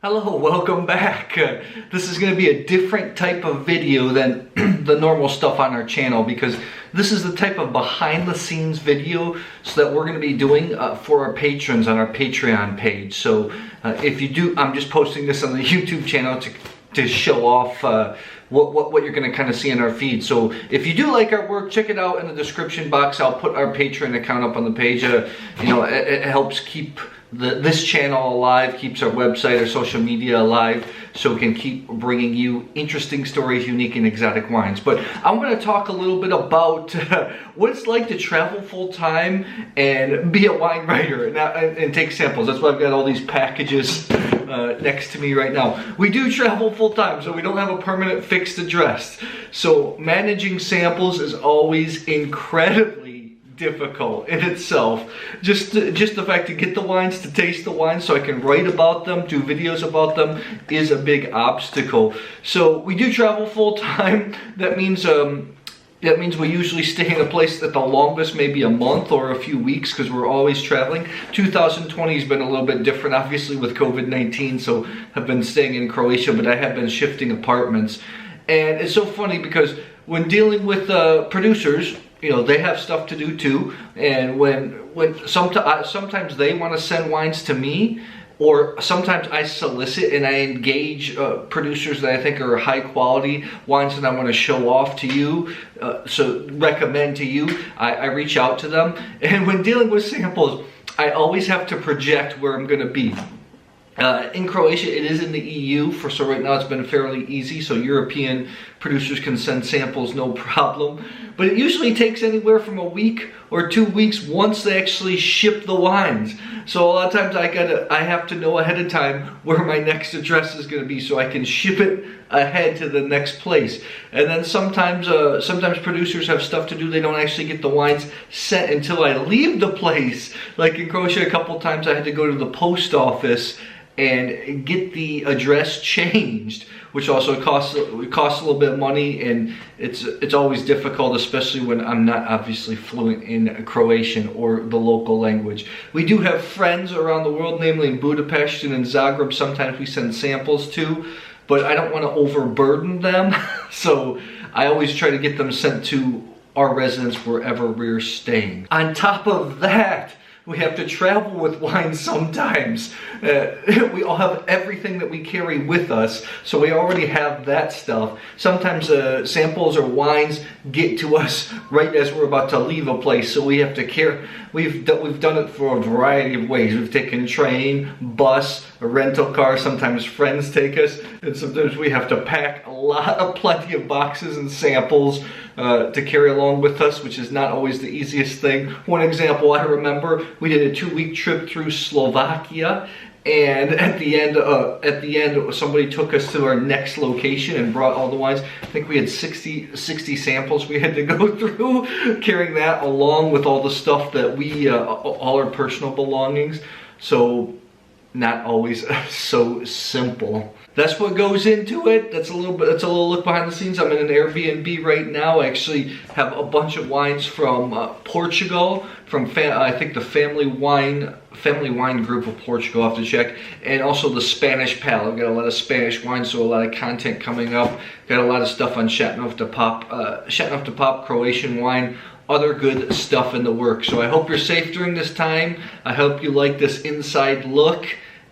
Hello, welcome back. This is going to be a different type of video than the normal stuff on our channel because this is the type of behind the scenes video that we're going to be doing for our patrons on our Patreon page. So if you do, I'm just posting this on the YouTube channel to show off what you're going to kind of see in our feed. So if you do like our work, check it out in the description box. I'll put our Patreon account up on the page. It helps keep this channel alive, keeps our website, our social media alive, so we can keep bringing you interesting stories, unique and exotic wines. But I'm going to talk a little bit about what it's like to travel full-time and be a wine writer and take samples. That's why I've got all these packages next to me right now. We do travel full-time, so we don't have a permanent fixed address. So managing samples is always incredibly difficult in itself. Just the fact to get the wines, to taste the wines so I can write about them, do videos about them is a big obstacle. So we do travel full time. That means we usually stay in a place at the longest, maybe a month or a few weeks, because we're always traveling. 2020 has been a little bit different, obviously, with COVID-19, so I've been staying in Croatia, but I have been shifting apartments. And it's so funny because when dealing with producers, you know, they have stuff to do too, and sometimes they want to send wines to me, or sometimes I solicit and I engage producers that I think are high quality wines that I want to show off to you, so recommend to you. I reach out to them, and when dealing with samples, I always have to project where I'm going to be. In Croatia, it is in the EU, so right now it's been fairly easy, so European producers can send samples no problem. But it usually takes anywhere from a week or 2 weeks once they actually ship the wines. So a lot of times I have to know ahead of time where my next address is going to be so I can ship it ahead to the next place. And then sometimes producers have stuff to do. They don't actually get the wines sent until I leave the place. Like in Croatia, a couple times I had to go to the post office and get the address changed, which also costs a little bit of money, and it's always difficult, especially when I'm not obviously fluent in Croatian or the local language. We do have friends around the world, namely in Budapest and in Zagreb. Sometimes we send samples to, but I don't want to overburden them, so I always try to get them sent to our residence wherever we're staying. On top of that, we have to travel with wine sometimes. We all have everything that we carry with us, so we already have that stuff. Sometimes samples or wines get to us right as we're about to leave a place, so we have to carry. We've done it for a variety of ways. We've taken train, bus, a rental car. Sometimes friends take us, and sometimes we have to pack plenty of boxes and samples to carry along with us, which is not always the easiest thing. One example I remember, we did a 2-week trip through Slovakia, and at the end, somebody took us to our next location and brought all the wines. I think we had 60 samples we had to go through, carrying that along with all the stuff that we, all our personal belongings. So not always so simple. That's what goes into it. That's a little look behind the scenes. I'm in an Airbnb right now. I actually have a bunch of wines from Portugal, from I think the family wine group of Portugal. I'll have to check, and also the Spanish palette. I've got a lot of Spanish wine, so a lot of content coming up. Got a lot of stuff on Chateauneuf de Pop, Croatian wine. Other good stuff in the works. So I hope you're safe during this time. I hope you like this inside look,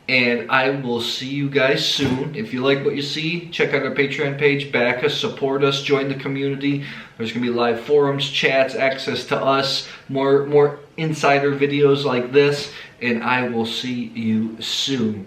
and I will see you guys soon. If you like what you see, check out our Patreon page, back us, support us, join the community. There's gonna be live forums, chats, access to us, more insider videos like this, and I will see you soon.